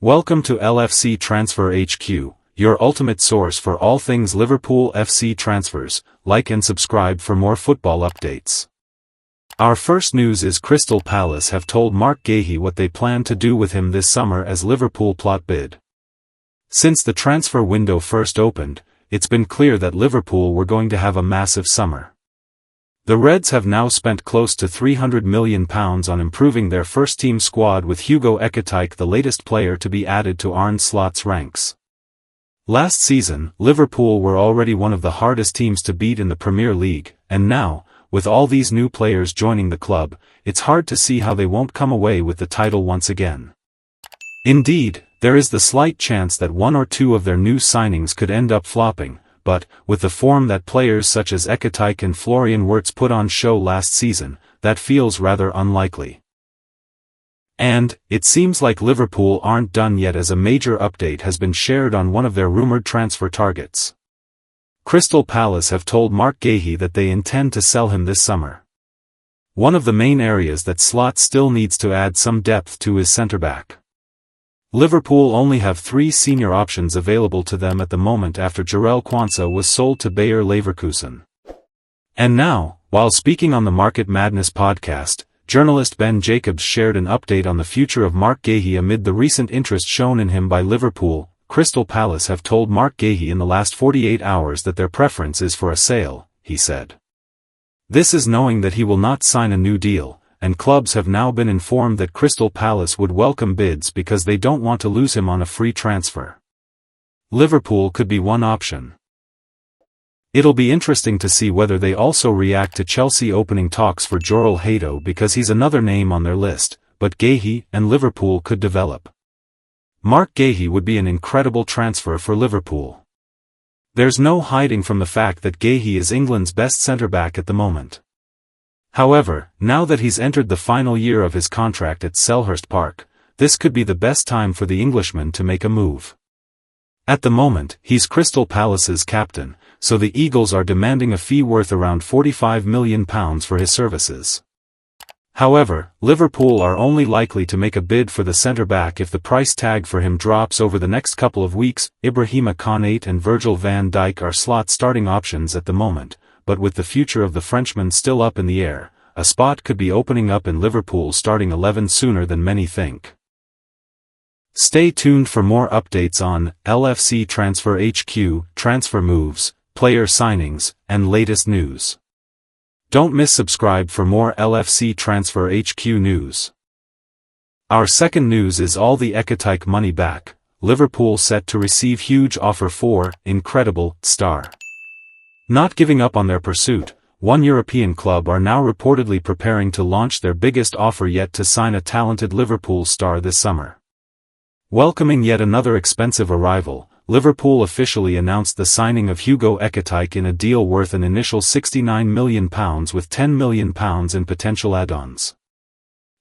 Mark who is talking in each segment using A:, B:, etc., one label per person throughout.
A: Welcome to LFC Transfer HQ, your ultimate source for all things Liverpool FC transfers. Like and subscribe for more football updates. Our first news is Crystal Palace have told Marc Guehi what they plan to do with him this summer as Liverpool plot bid. Since the transfer window first opened, it's been clear that Liverpool were going to have a massive summer. The Reds have now spent close to £300 million on improving their first-team squad, with Ekitike the latest player to be added to Arne Slot's ranks. Last season, Liverpool were already one of the hardest teams to beat in the Premier League, and now, with all these new players joining the club, it's hard to see how they won't come away with the title once again. Indeed, there is the slight chance that one or two of their new signings could end up flopping, but, with the form that players such as Ekitike and Florian Wirtz put on show last season, that feels rather unlikely. And, it seems like Liverpool aren't done yet, as a major update has been shared on one of their rumoured transfer targets. Crystal Palace have told Marc Guehi that they intend to sell him this summer. One of the main areas that Slot still needs to add some depth to is centre-back. Liverpool only have 3 senior options available to them at the moment after Jarell Quansah was sold to Bayer Leverkusen. And now, while speaking on the Market Madness podcast, journalist Ben Jacobs shared an update on the future of Marc Guehi amid the recent interest shown in him by Liverpool. Crystal Palace have told Marc Guehi in the last 48 hours that their preference is for a sale, he said. This is knowing that he will not sign a new deal, and clubs have now been informed that Crystal Palace would welcome bids because they don't want to lose him on a free transfer. Liverpool could be one option. It'll be interesting to see whether they also react to Chelsea opening talks for Jorel Hato, because he's another name on their list, but Guehi and Liverpool could develop. Marc Guehi would be an incredible transfer for Liverpool. There's no hiding from the fact that Guehi is England's best centre-back at the moment. However, now that he's entered the final year of his contract at Selhurst Park, this could be the best time for the Englishman to make a move. At the moment, he's Crystal Palace's captain, so the Eagles are demanding a fee worth around £45 million for his services. However, Liverpool are only likely to make a bid for the centre-back if the price tag for him drops over the next couple of weeks. Ibrahima Konate and Virgil van Dijk are Slot starting options at the moment, but with the future of the Frenchman still up in the air, a spot could be opening up in Liverpool's starting 11 sooner than many think. Stay tuned for more updates on LFC Transfer HQ, transfer moves, player signings, and latest news. Don't miss subscribe for more LFC Transfer HQ news. Our second news is all the Ekitike money back. Liverpool set to receive huge offer for incredible star. Not giving up on their pursuit, one European club are now reportedly preparing to launch their biggest offer yet to sign a talented Liverpool star this summer. Welcoming yet another expensive arrival, Liverpool officially announced the signing of Ekitike in a deal worth an initial £69 million with £10 million in potential add-ons.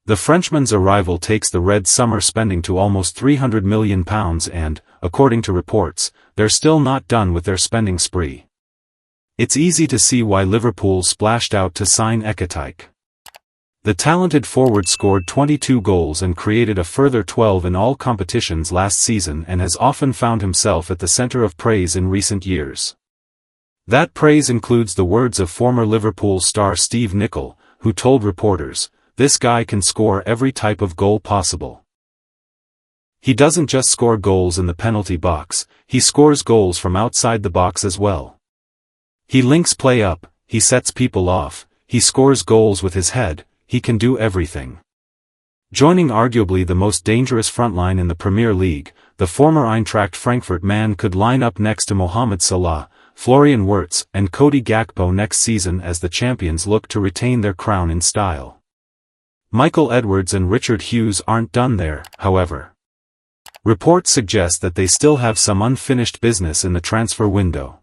A: The Frenchman's arrival takes the Reds' summer spending to almost £300 million and, according to reports, they're still not done with their spending spree. It's easy to see why Liverpool splashed out to sign Ekitike. The talented forward scored 22 goals and created a further 12 in all competitions last season, and has often found himself at the centre of praise in recent years. That praise includes the words of former Liverpool star Steve Nicol, who told reporters, "This guy can score every type of goal possible. He doesn't just score goals in the penalty box, he scores goals from outside the box as well. He links play up, he sets people off, he scores goals with his head, he can do everything." Joining arguably the most dangerous frontline in the Premier League, the former Eintracht Frankfurt man could line up next to Mohamed Salah, Florian Wirtz, and Cody Gakpo next season as the champions look to retain their crown in style. Michael Edwards and Richard Hughes aren't done there, however. Reports suggest that they still have some unfinished business in the transfer window.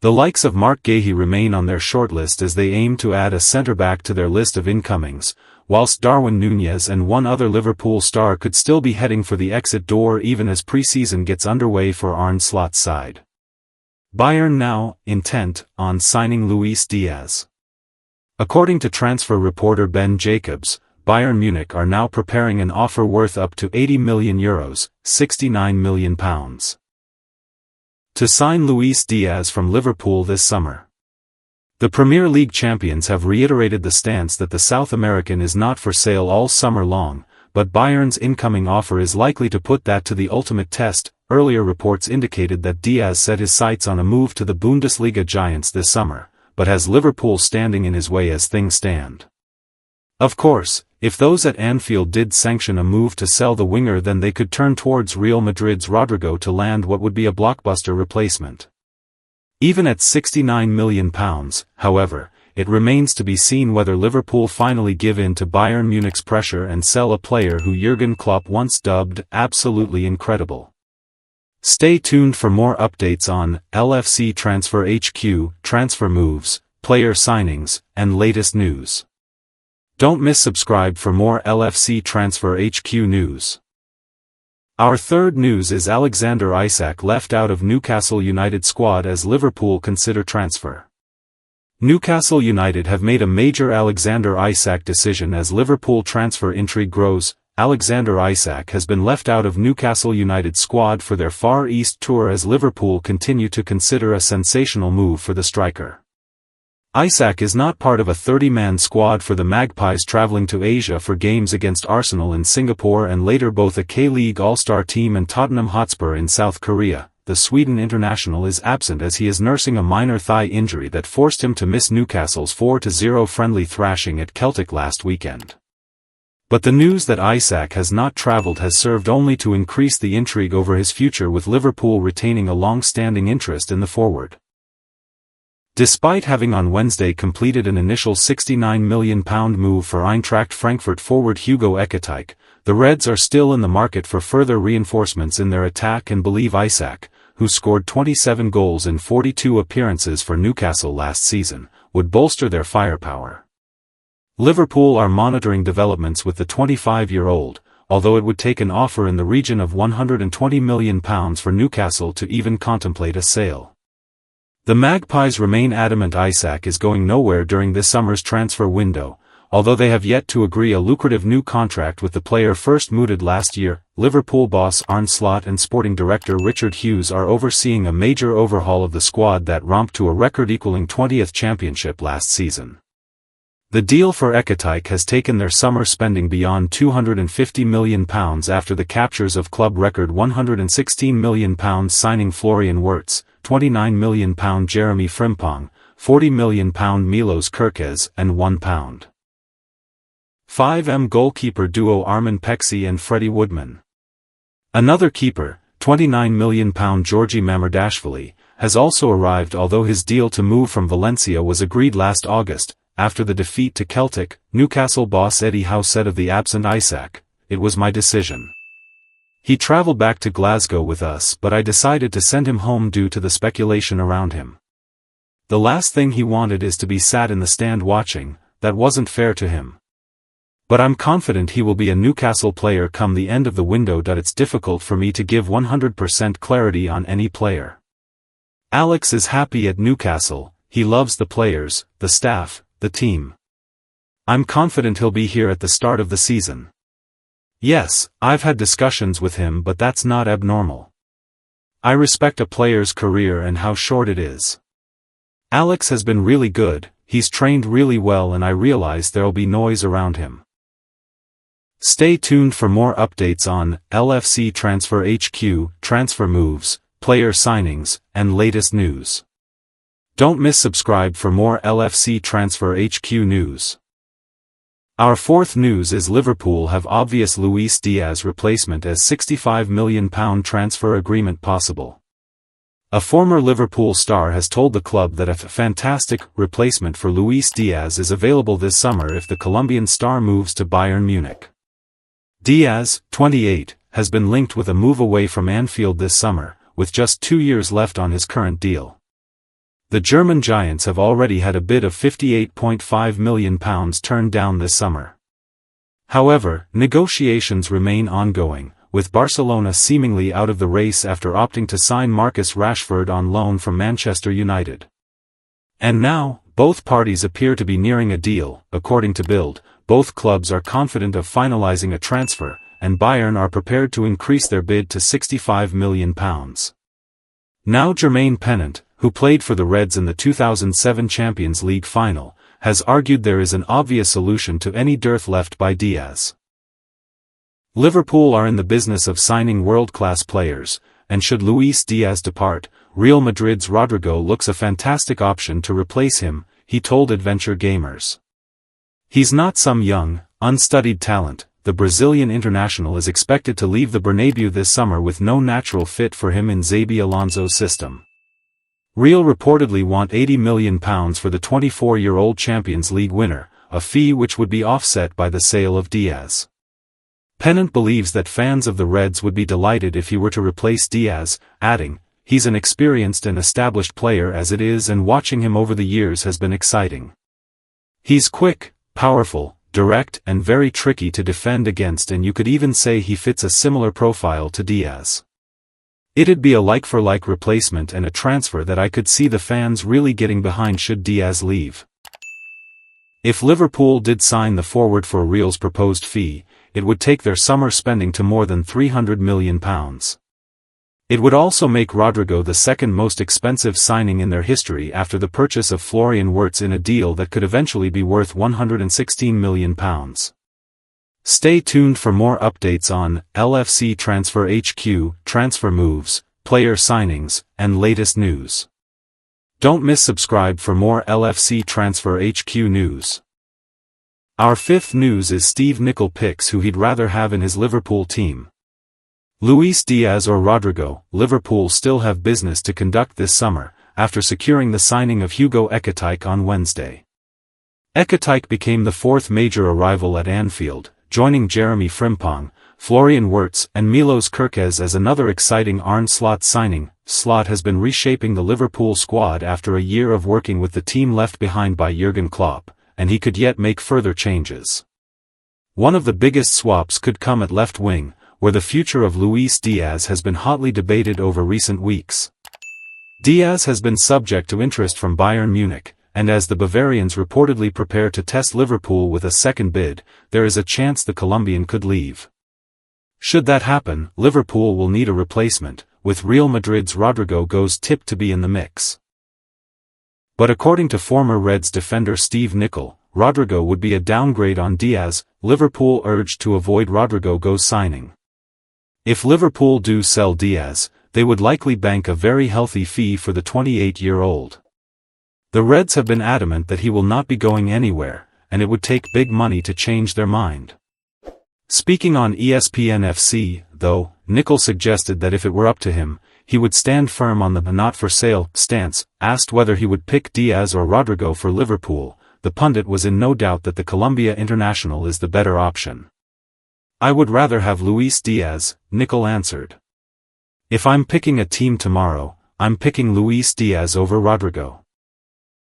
A: The likes of Marc Guehi remain on their shortlist as they aim to add a centre-back to their list of incomings, whilst Darwin Núñez and one other Liverpool star could still be heading for the exit door even as pre-season gets underway for Arne Slot's side. Bayern now intent on signing Luis Diaz. According to transfer reporter Ben Jacobs, Bayern Munich are now preparing an offer worth up to €80 million, £69 million, to sign Luis Diaz from Liverpool this summer. The Premier League champions have reiterated the stance that the South American is not for sale all summer long, but Bayern's incoming offer is likely to put that to the ultimate test. Earlier reports indicated that Diaz set his sights on a move to the Bundesliga giants this summer, but has Liverpool standing in his way as things stand. Of course, if those at Anfield did sanction a move to sell the winger, then they could turn towards Real Madrid's Rodrygo to land what would be a blockbuster replacement. Even at £69 million, however, it remains to be seen whether Liverpool finally give in to Bayern Munich's pressure and sell a player who Jurgen Klopp once dubbed absolutely incredible. Stay tuned for more updates on LFC Transfer HQ, transfer moves, player signings, and latest news. Don't miss subscribe for more LFC Transfer HQ news. Our third news is Alexander Isak left out of Newcastle United squad as Liverpool consider transfer. Newcastle United have made a major Alexander Isak decision as Liverpool transfer intrigue grows. Alexander Isak has been left out of Newcastle United squad for their Far East tour as Liverpool continue to consider a sensational move for the striker. Isac is not part of a 30-man squad for the Magpies travelling to Asia for games against Arsenal in Singapore and later both a K-League All-Star team and Tottenham Hotspur in South Korea. The Sweden international is absent as he is nursing a minor thigh injury that forced him to miss Newcastle's 4-0 friendly thrashing at Celtic last weekend. But the news that Isac has not travelled has served only to increase the intrigue over his future, with Liverpool retaining a long-standing interest in the forward. Despite having on Wednesday completed an initial £69 million move for Eintracht Frankfurt forward Hugo Ekitike, the Reds are still in the market for further reinforcements in their attack and believe Isac, who scored 27 goals in 42 appearances for Newcastle last season, would bolster their firepower. Liverpool are monitoring developments with the 25-year-old, although it would take an offer in the region of £120 million for Newcastle to even contemplate a sale. The Magpies remain adamant Isac is going nowhere during this summer's transfer window, although they have yet to agree a lucrative new contract with the player first mooted last year. Liverpool boss Arne Slot and sporting director Richard Hughes are overseeing a major overhaul of the squad that romped to a record-equaling 20th championship last season. The deal for Ekitike has taken their summer spending beyond £250 million after the captures of club record £116 million signing Florian Wirtz, £29 million Jeremy Frimpong, £40 million Milos Kerkez, and £1. 5M goalkeeper duo Armin Pexi and Freddie Woodman. Another keeper, £29 million Georgi Mamardashvili, has also arrived, although his deal to move from Valencia was agreed last August. After the defeat to Celtic, Newcastle boss Eddie Howe said of the absent Isac, "It was my decision. He travelled back to Glasgow with us, but I decided to send him home due to the speculation around him. The last thing he wanted is to be sat in the stand watching. That wasn't fair to him. But I'm confident he will be a Newcastle player come the end of the window. It's difficult for me to give 100% clarity on any player. Alex is happy at Newcastle, he loves the players, the staff, the team. I'm confident he'll be here at the start of the season. Yes, I've had discussions with him, but that's not abnormal. I respect a player's career and how short it is. Alex has been really good, he's trained really well, and I realize there'll be noise around him." Stay tuned for more updates on LFC Transfer HQ, transfer moves, player signings, and latest news. Don't miss subscribe for more LFC Transfer HQ news. Our fourth news is Liverpool have obvious Luis Diaz replacement as £65 million transfer agreement possible. A former Liverpool star has told the club that a fantastic replacement for Luis Diaz is available this summer if the Colombian star moves to Bayern Munich. Diaz, 28, has been linked with a move away from Anfield this summer, with just 2 years left on his current deal. The German Giants have already had a bid of £58.5 million turned down this summer. However, negotiations remain ongoing, with Barcelona seemingly out of the race after opting to sign Marcus Rashford on loan from Manchester United. And now, both parties appear to be nearing a deal. According to b.All, both clubs are confident of finalizing a transfer, and Bayern are prepared to increase their bid to £65 million. Now Jermaine Pennant, who played for the Reds in the 2007 Champions League final, has argued there is an obvious solution to any dearth left by Diaz. Liverpool are in the business of signing world-class players, and should Luis Diaz depart, Real Madrid's Rodrygo looks a fantastic option to replace him, he told Adventure Gamers. He's not some young, unstudied talent. The Brazilian international is expected to leave the Bernabeu this summer with no natural fit for him in Xabi Alonso's system. Real reportedly want £80 million for the 24-year-old Champions League winner, a fee which would be offset by the sale of Diaz. Pennant believes that fans of the Reds would be delighted if he were to replace Diaz, adding, "He's an experienced and established player as it is, and watching him over the years has been exciting. He's quick, powerful, direct and very tricky to defend against, and you could even say he fits a similar profile to Diaz. It'd be a like-for-like replacement and a transfer that I could see the fans really getting behind should Diaz leave." If Liverpool did sign the forward for Real's proposed fee, it would take their summer spending to more than £300 million. It would also make Rodrygo the second most expensive signing in their history after the purchase of Florian Wirtz in a deal that could eventually be worth £116 million. Stay tuned for more updates on LFC Transfer HQ, transfer moves, player signings, and latest news. Don't miss subscribe for more LFC Transfer HQ news. Our fifth news is Steve Nicol picks who he'd rather have in his Liverpool team. Luis Diaz or Rodrigo. Liverpool still have business to conduct this summer, after securing the signing of Hugo Ekitike on Wednesday. Ekitike became the fourth major arrival at Anfield, joining Jeremy Frimpong, Florian Wirtz and Milos Kerkez as another exciting Arne Slot signing. Slot has been reshaping the Liverpool squad after a year of working with the team left behind by Jurgen Klopp, and he could yet make further changes. One of the biggest swaps could come at left wing, where the future of Luis Diaz has been hotly debated over recent weeks. Diaz has been subject to interest from Bayern Munich, and as the Bavarians reportedly prepare to test Liverpool with a second bid, there is a chance the Colombian could leave. Should that happen, Liverpool will need a replacement, with Real Madrid's Rodrygo goes tipped to be in the mix. But according to former Reds defender Steve Nicol, Rodrygo would be a downgrade on Diaz. Liverpool urged to avoid Rodrygo's signing. If Liverpool do sell Diaz, they would likely bank a very healthy fee for the 28-year-old. The Reds have been adamant that he will not be going anywhere, and it would take big money to change their mind. Speaking on ESPN FC, though, Nicol suggested that if it were up to him, he would stand firm on the not-for-sale stance. Asked whether he would pick Diaz or Rodrygo for Liverpool, the pundit was in no doubt that the Colombia international is the better option. "I would rather have Luis Diaz," Nicol answered. "If I'm picking a team tomorrow, I'm picking Luis Diaz over Rodrygo.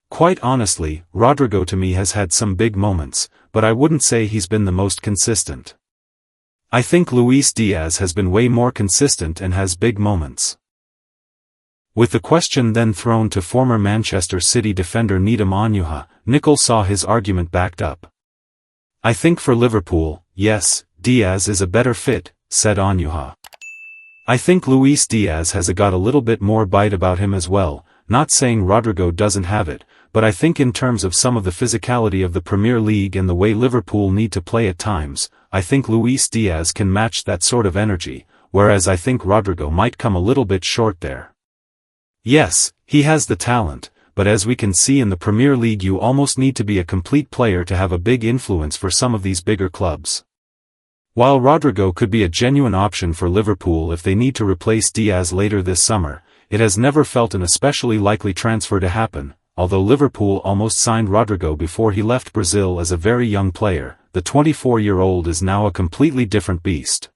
A: Quite honestly, Rodrygo to me has had some big moments, but I wouldn't say he's been the most consistent. I think Luis Diaz has been way more consistent and has big moments." With the question then thrown to former Manchester City defender Nedum Onuoha, Nicol saw his argument backed up. "I think for Liverpool, yes, Diaz is a better fit," said Onuoha. "I think Luis Diaz has got a little bit more bite about him as well, not saying Rodrygo doesn't have it, but I think in terms of some of the physicality of the Premier League and the way Liverpool need to play at times, I think Luis Diaz can match that sort of energy, whereas I think Rodrygo might come a little bit short there. Yes, he has the talent, but as we can see in the Premier League you almost need to be a complete player to have a big influence for some of these bigger clubs. While Rodrygo could be a genuine option for Liverpool if they need to replace Diaz later this summer, it has never felt an especially likely transfer to happen. Although Liverpool almost signed Rodrygo before he left Brazil as a very young player, the 24-year-old is now a completely different beast.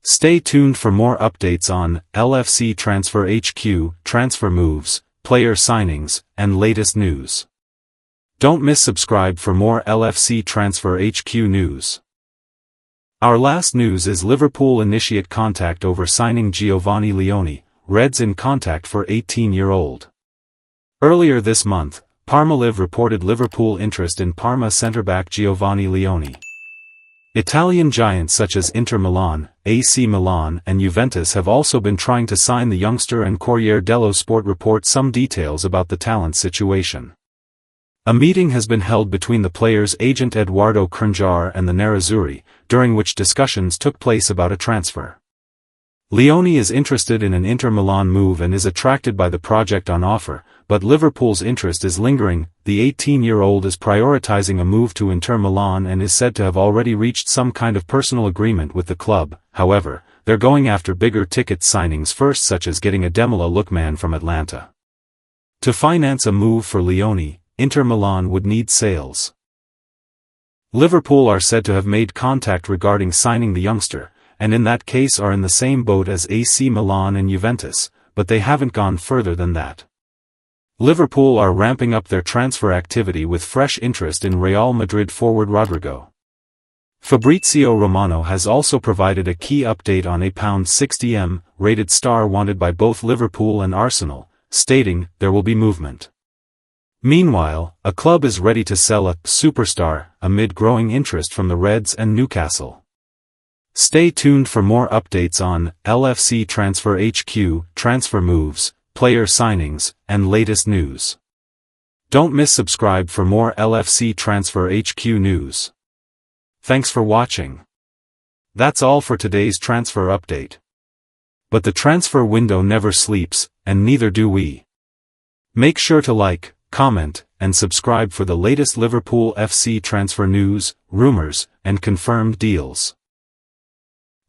A: Stay tuned for more updates on LFC Transfer HQ, transfer moves, player signings, and latest news. Don't miss subscribe for more LFC Transfer HQ news. Our last news is Liverpool initiate contact over signing Giovanni Leoni, Reds in contact for 18-year-old. Earlier this month, Parma reported Liverpool interest in Parma centre-back Giovanni Leoni. Italian giants such as Inter Milan, AC Milan and Juventus have also been trying to sign the youngster, and Corriere dello Sport reports some details about the talent situation. A meeting has been held between the player's agent Edoardo Crinjar and the Nerazzurri, during which discussions took place about a transfer. Leoni is interested in an Inter Milan move and is attracted by the project on offer, but Liverpool's interest is lingering. The 18-year-old is prioritizing a move to Inter Milan and is said to have already reached some kind of personal agreement with the club. However, they're going after bigger ticket signings first, such as getting a Ademola Lookman from Atlanta. To finance a move for Leoni, Inter Milan would need sales. Liverpool are said to have made contact regarding signing the youngster, and in that case are in the same boat as AC Milan and Juventus, but they haven't gone further than that. Liverpool are ramping up their transfer activity with fresh interest in Real Madrid forward Rodrygo. Fabrizio Romano has also provided a key update on a £60M rated star wanted by both Liverpool and Arsenal, stating there will be movement. Meanwhile, a club is ready to sell a superstar amid growing interest from the Reds and Newcastle. Stay tuned for more updates on LFC Transfer HQ, transfer moves, player signings, and latest news. Don't miss subscribe for more LFC Transfer HQ news. Thanks for watching. That's all for today's transfer update. But the transfer window never sleeps, and neither do we. Make sure to like, comment, and subscribe for the latest Liverpool FC transfer news, rumors, and confirmed deals.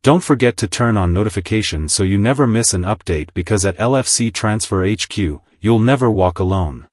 A: Don't forget to turn on notifications so you never miss an update, because at LFC Transfer HQ, you'll never walk alone.